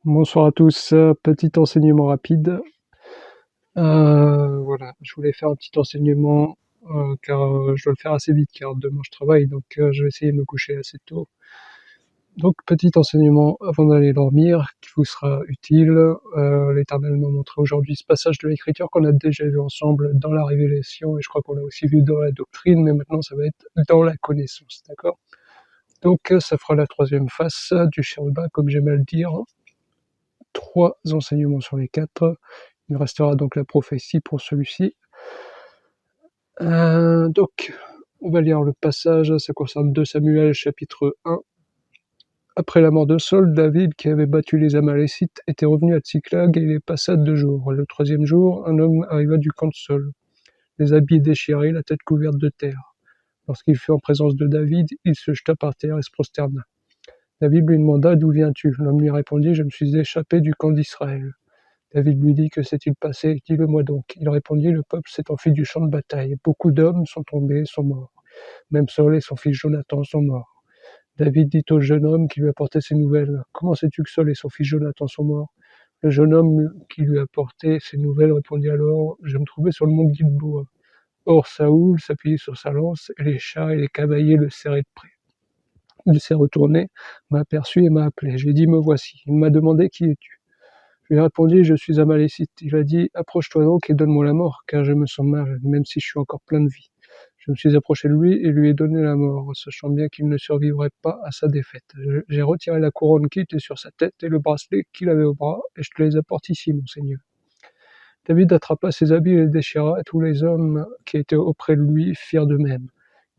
Bonsoir à tous, petit enseignement rapide. Voilà, je voulais faire un petit enseignement car je dois le faire assez vite car demain je travaille donc je vais essayer de me coucher assez tôt. Donc petit enseignement avant d'aller dormir qui vous sera utile. L'Éternel m'a montré aujourd'hui ce passage de l'Écriture qu'on a déjà vu ensemble dans la Révélation et je crois qu'on l'a aussi vu dans la doctrine, mais maintenant ça va être dans la connaissance, d'accord? Donc ça fera la troisième face du chérubin comme j'aime à le dire. 3 enseignements sur les 4. Il restera donc la prophétie pour celui-ci. Donc, on va lire le passage, ça concerne 2 Samuel chapitre 1. Après la mort de Saul, David, qui avait battu les Amalécites, était revenu à Tsiklag et il y passa 2 jours. Le 3e jour, un homme arriva du camp de Saul, les habits déchirés, la tête couverte de terre. Lorsqu'il fut en présence de David, il se jeta par terre et se prosterna. David lui demanda « D'où viens-tu » L'homme lui répondit « Je me suis échappé du camp d'Israël. » David lui dit « Que s'est-il passé? Dis-le-moi donc. » Il répondit « Le peuple s'est enfui du champ de bataille. Beaucoup d'hommes sont tombés, sont morts. Même Saul et son fils Jonathan sont morts. » David dit au jeune homme qui lui apportait ces nouvelles « Comment sais-tu que Saul et son fils Jonathan sont morts ?» Le jeune homme qui lui apportait ces nouvelles répondit alors « Je me trouvais sur le mont Gilboa. Or Saoul s'appuyait sur sa lance, et les chars et les cavaliers le serraient de près. Il s'est retourné, m'a aperçu et m'a appelé. J'ai dit « Me voici. » Il m'a demandé « Qui es-tu » Je lui ai répondu « Je suis Amalécite. » Il a dit « Approche-toi donc et donne-moi la mort, car je me sens mal, même si je suis encore plein de vie. » Je me suis approché de lui et lui ai donné la mort, sachant bien qu'il ne survivrait pas à sa défaite. J'ai retiré la couronne qui était sur sa tête et le bracelet qu'il avait au bras, et je te les apporte ici, mon Seigneur. David attrapa ses habits et les déchira, et tous les hommes qui étaient auprès de lui firent de même.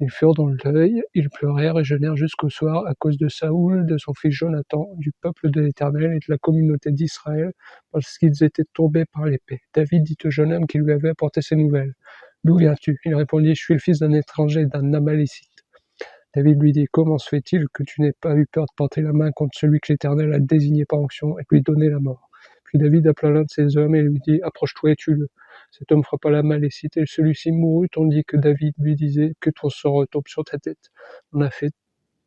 Ils furent dans le deuil, ils pleurèrent et jeûnèrent jusqu'au soir à cause de Saoul, de son fils Jonathan, du peuple de l'Éternel et de la communauté d'Israël, parce qu'ils étaient tombés par l'épée. David dit au jeune homme qui lui avait apporté ces nouvelles « D'où viens-tu » Il répondit « Je suis le fils d'un étranger, d'un Amalécite. » David lui dit « Comment se fait-il que tu n'aies pas eu peur de porter la main contre celui que l'Éternel a désigné par onction et de lui donner la mort ?» Puis David appela l'un de ses hommes et lui dit « Approche-toi et tue-le. » Cet homme frappa l'Amalécite et celui-ci mourut, tandis que David lui disait « Que ton sang retombe sur ta tête. On a fait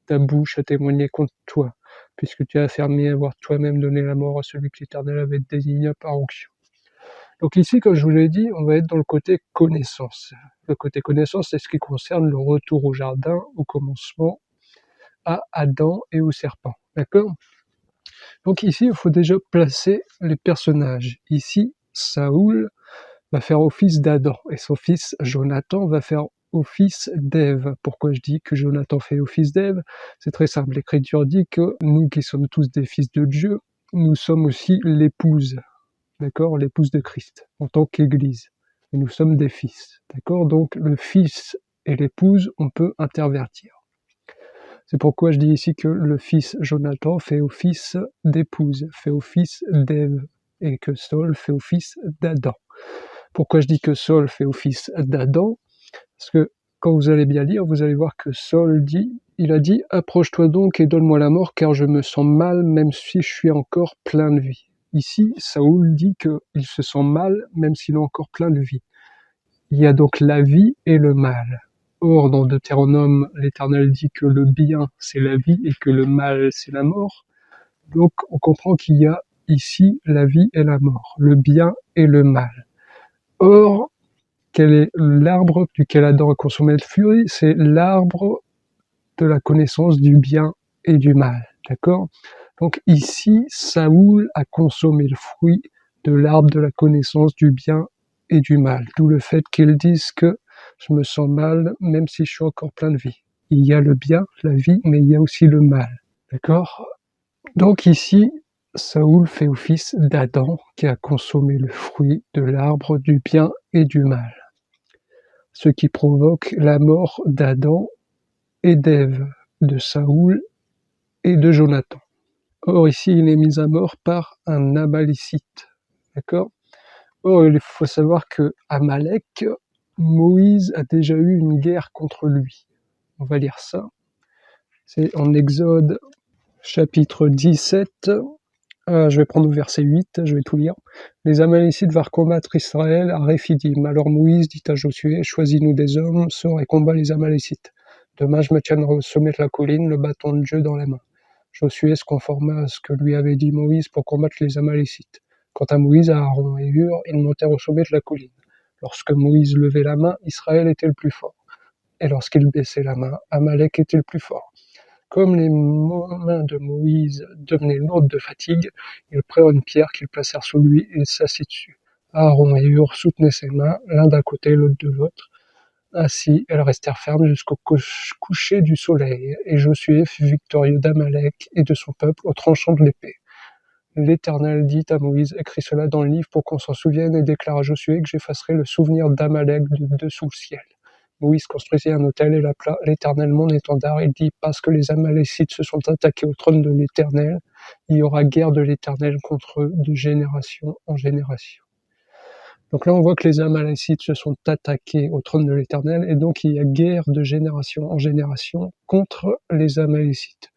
ta bouche à témoigner contre toi, puisque tu as affirmé avoir toi-même donné la mort à celui que l'Éternel avait désigné par onction. » Donc ici, comme je vous l'ai dit, on va être dans le côté connaissance. Le côté connaissance, c'est ce qui concerne le retour au jardin, au commencement, à Adam et au serpent. D'accord? Donc ici, il faut déjà placer les personnages. Ici, Saoul va faire office d'Adam et son fils Jonathan va faire office d'Ève. Pourquoi je dis que Jonathan fait office d'Ève? C'est très simple. L'Écriture dit que nous qui sommes tous des fils de Dieu, nous sommes aussi l'épouse, d'accord? L'épouse de Christ, en tant qu'Église. Et nous sommes des fils, d'accord? Donc le fils et l'épouse, on peut intervertir. C'est pourquoi je dis ici que le fils Jonathan fait office d'épouse, fait office d'Ève, et que Saul fait office d'Adam. Pourquoi je dis que Saul fait office d'Adam? Parce que quand vous allez bien lire, vous allez voir que Saul dit, il a dit « Approche-toi donc et donne-moi la mort, car je me sens mal, même si je suis encore plein de vie. » Ici, Saoul dit qu'il se sent mal, même s'il est encore plein de vie. Il y a donc la vie et le mal. Or, dans Deutéronome, l'Éternel dit que le bien, c'est la vie, et que le mal, c'est la mort. Donc, on comprend qu'il y a ici la vie et la mort, le bien et le mal. Or, quel est l'arbre duquel Adam a consommé le fruit? C'est l'arbre de la connaissance du bien et du mal, d'accord? Donc ici, Saoul a consommé le fruit de l'arbre de la connaissance du bien et du mal, d'où le fait qu'ils disent que je me sens mal, même si je suis encore plein de vie. Il y a le bien, la vie, mais il y a aussi le mal, d'accord? Donc ici, Saoul fait office d'Adam qui a consommé le fruit de l'arbre du bien et du mal, ce qui provoque la mort d'Adam et d'Ève, de Saoul et de Jonathan. Or ici, il est mis à mort par un Amalécite, d'accord? Or, il faut savoir que Amalek, Moïse a déjà eu une guerre contre lui. On va lire ça. C'est en Exode chapitre 17, je vais prendre au verset 8, je vais tout lire. Les Amalécites vinrent combattre Israël à Réphidim. Alors Moïse dit à Josué, choisis-nous des hommes, sors et combat les Amalécites. Demain, je me tiendrai au sommet de la colline, le bâton de Dieu dans la main. Josué se conforma à ce que lui avait dit Moïse pour combattre les Amalécites. Quant à Moïse, Aaron et Hur, ils montèrent au sommet de la colline. Lorsque Moïse levait la main, Israël était le plus fort. Et lorsqu'il baissait la main, Amalek était le plus fort. Comme les mains de Moïse devenaient lourdes de fatigue, ils prirent une pierre qu'ils placèrent sous lui et il s'assit dessus. Aaron et Hur soutenaient ses mains, l'un d'un côté, l'autre de l'autre. Ainsi, elles restèrent fermes jusqu'au coucher du soleil, et Josué fut victorieux d'Amalek et de son peuple au tranchant de l'épée. L'Éternel dit à Moïse, écris cela dans le livre pour qu'on s'en souvienne, et déclare à Josué que j'effacerai le souvenir d'Amalek de dessous le ciel. Moïse construisit un autel et l'appela l'Éternel mon étendard. Il dit, parce que les Amalécites se sont attaqués au trône de l'Éternel, il y aura guerre de l'Éternel contre eux de génération en génération. Donc là, on voit que les Amalécites se sont attaqués au trône de l'Éternel, et donc il y a guerre de génération en génération contre les Amalécites.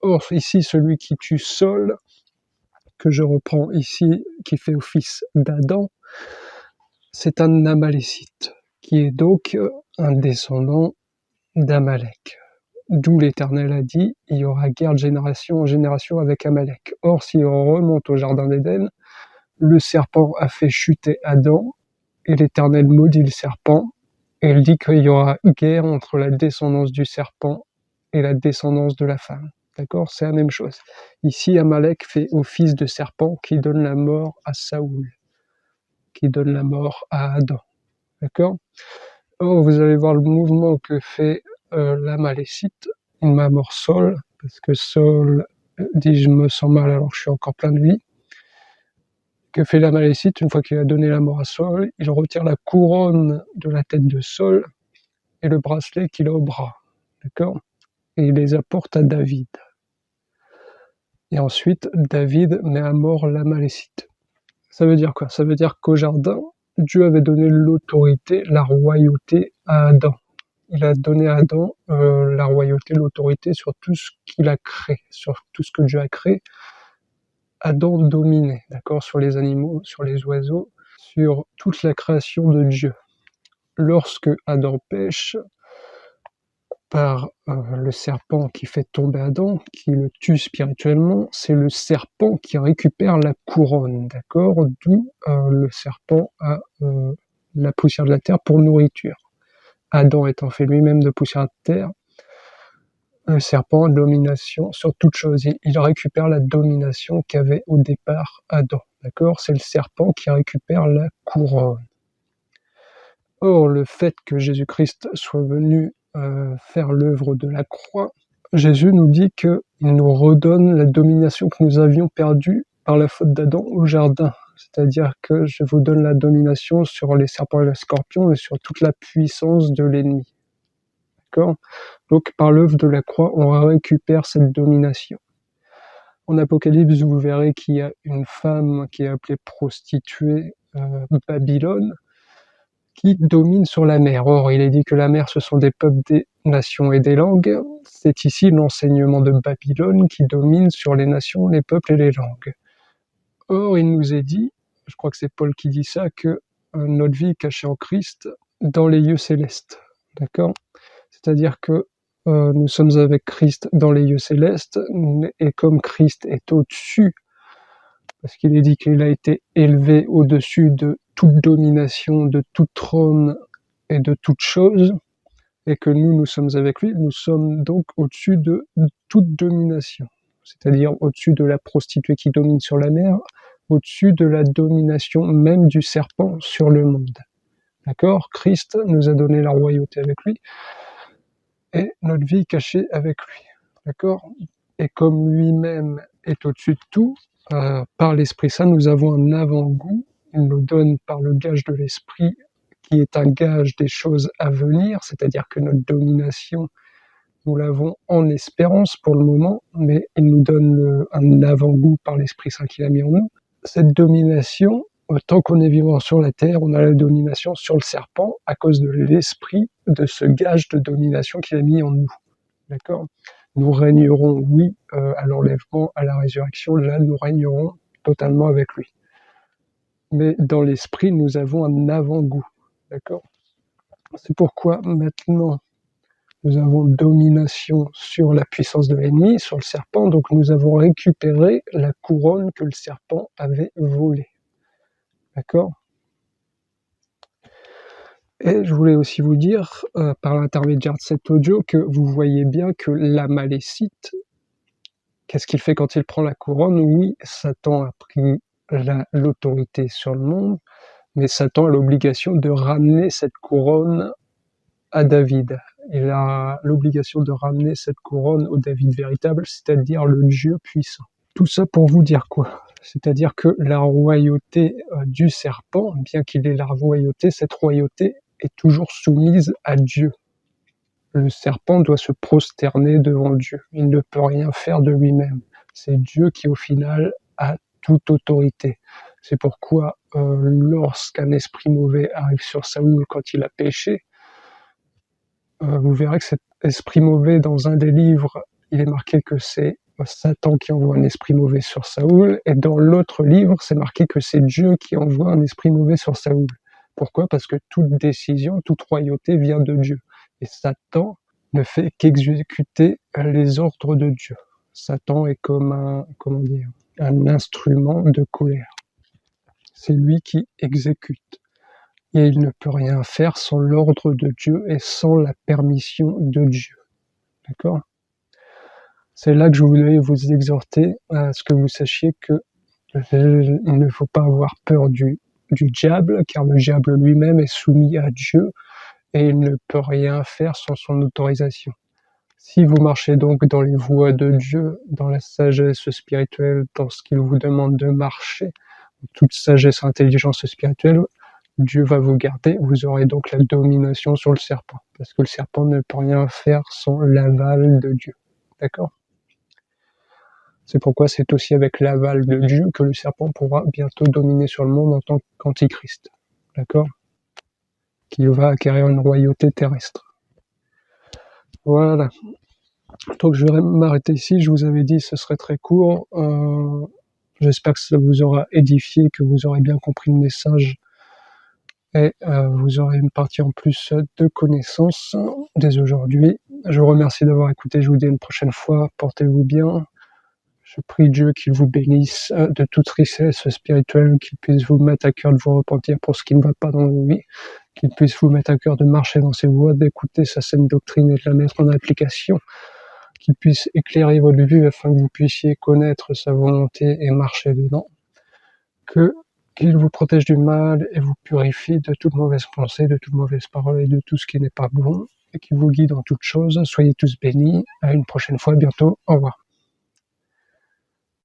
Or, ici, celui qui tue Saul, que je reprends ici, qui fait office d'Adam, c'est un Amalécite, qui est donc un descendant d'Amalek. D'où l'Éternel a dit, il y aura guerre de génération en génération avec Amalek. Or, si on remonte au Jardin d'Éden, le serpent a fait chuter Adam, et l'Éternel maudit le serpent, et il dit qu'il y aura guerre entre la descendance du serpent et la descendance de la femme. D'accord? C'est la même chose. Ici, Amalek fait office de serpent qui donne la mort à Saoul, qui donne la mort à Adam. D'accord? Or, vous allez voir le mouvement que fait l'Amalécite. Il m'a mort Saul, parce que Saul dit je me sens mal alors que je suis encore plein de vie. Que fait l'Amalécite une fois qu'il a donné la mort à Saul? Il retire la couronne de la tête de Saul et le bracelet qu'il a au bras. D'accord? Et il les apporte à David. Et ensuite, David met à mort l'Amalécite. Ça veut dire quoi? Ça veut dire qu'au jardin, Dieu avait donné l'autorité, la royauté à Adam. Il a donné à Adam la royauté, l'autorité sur tout ce qu'il a créé, sur tout ce que Dieu a créé. Adam dominait, d'accord, sur les animaux, sur les oiseaux, sur toute la création de Dieu. Lorsque Adam pêche, par le serpent qui fait tomber Adam, qui le tue spirituellement, c'est le serpent qui récupère la couronne, d'accord? D'où le serpent a la poussière de la terre pour nourriture. Adam étant fait lui-même de poussière de terre, le serpent a domination sur toute chose. Il récupère la domination qu'avait au départ Adam, d'accord? C'est le serpent qui récupère la couronne. Or, le fait que Jésus-Christ soit venu faire l'œuvre de la croix, Jésus nous dit qu'il nous redonne la domination que nous avions perdue par la faute d'Adam au jardin. C'est-à-dire que je vous donne la domination sur les serpents et les scorpions et sur toute la puissance de l'ennemi. D'accord? Donc, par l'œuvre de la croix, on récupère cette domination. En Apocalypse, vous verrez qu'il y a une femme qui est appelée prostituée Babylone, qui domine sur la mer. Or, il est dit que la mer, ce sont des peuples, des nations et des langues. C'est ici l'enseignement de Babylone qui domine sur les nations, les peuples et les langues. Or, il nous est dit, je crois que c'est Paul qui dit ça, que notre vie est cachée en Christ dans les lieux célestes. D'accord? C'est-à-dire que nous sommes avec Christ dans les lieux célestes, et comme Christ est au-dessus, parce qu'il est dit qu'il a été élevé au-dessus de toute domination, de tout trône et de toute chose, et que nous sommes avec lui, nous sommes donc au-dessus de toute domination, c'est-à-dire au-dessus de la prostituée qui domine sur la mer, au-dessus de la domination même du serpent sur le monde. D'accord? Christ nous a donné la royauté avec lui, et notre vie cachée avec lui. D'accord? Et comme lui-même est au-dessus de tout, par l'Esprit Saint, nous avons un avant-goût. Il nous donne par le gage de l'Esprit, qui est un gage des choses à venir, c'est-à-dire que notre domination, nous l'avons en espérance pour le moment, mais il nous donne un avant-goût par l'Esprit Saint qu'il a mis en nous. Cette domination, tant qu'on est vivant sur la terre, on a la domination sur le serpent à cause de l'esprit, de ce gage de domination qu'il a mis en nous. D'accord? Nous régnerons, oui, à l'enlèvement, à la résurrection, là nous régnerons totalement avec lui. Mais dans l'esprit, nous avons un avant-goût. D'accord? C'est pourquoi maintenant, Nous avons domination sur la puissance de l'ennemi, sur le serpent, donc nous avons récupéré la couronne que le serpent avait volée. D'accord ? Et je voulais aussi vous dire, par l'intermédiaire de cet audio, que vous voyez bien que l'Amalécite, qu'est-ce qu'il fait quand il prend la couronne? Oui, Satan a pris l'autorité sur le monde, mais Satan a l'obligation de ramener cette couronne à David. Il a l'obligation de ramener cette couronne au David véritable, c'est-à-dire le Dieu puissant. Tout ça pour vous dire quoi? C'est-à-dire que la royauté du serpent, bien qu'il ait la royauté, cette royauté est toujours soumise à Dieu. Le serpent doit se prosterner devant Dieu. Il ne peut rien faire de lui-même. C'est Dieu qui, au final, a toute autorité. C'est pourquoi, lorsqu'un esprit mauvais arrive sur Saoul quand il a péché, vous verrez que cet esprit mauvais, dans un des livres, il est marqué que c'est Satan qui envoie un esprit mauvais sur Saoul, et dans l'autre livre, c'est marqué que c'est Dieu qui envoie un esprit mauvais sur Saoul. Pourquoi? Parce que toute décision, toute royauté vient de Dieu. Et Satan ne fait qu'exécuter les ordres de Dieu. Satan est comme un instrument de colère. C'est lui qui exécute. Et il ne peut rien faire sans l'ordre de Dieu et sans la permission de Dieu. D'accord? C'est là que je voulais vous exhorter à ce que vous sachiez que il ne faut pas avoir peur du diable, car le diable lui-même est soumis à Dieu et il ne peut rien faire sans son autorisation. Si vous marchez donc dans les voies de Dieu, dans la sagesse spirituelle, dans ce qu'il vous demande de marcher, toute sagesse et intelligence spirituelle, Dieu va vous garder, vous aurez donc la domination sur le serpent, parce que le serpent ne peut rien faire sans l'aval de Dieu. D'accord? C'est pourquoi c'est aussi avec l'aval de Dieu que le serpent pourra bientôt dominer sur le monde en tant qu'antichrist. D'accord? Qu'il va acquérir une royauté terrestre. Voilà. Donc je vais m'arrêter ici, je vous avais dit ce serait très court. J'espère que ça vous aura édifié, que vous aurez bien compris le message et vous aurez une partie en plus de connaissances dès aujourd'hui. Je vous remercie d'avoir écouté, je vous dis à une prochaine fois, portez-vous bien. Je prie Dieu qu'il vous bénisse de toute richesse spirituelle, qu'il puisse vous mettre à cœur de vous repentir pour ce qui ne va pas dans vos vies, qu'il puisse vous mettre à cœur de marcher dans ses voies, d'écouter sa saine doctrine et de la mettre en application, qu'il puisse éclairer votre vue afin que vous puissiez connaître sa volonté et marcher dedans, qu'il vous protège du mal et vous purifie de toute mauvaise pensée, de toute mauvaise parole et de tout ce qui n'est pas bon, et qu'il vous guide en toutes choses. Soyez tous bénis. À une prochaine fois, bientôt. Au revoir.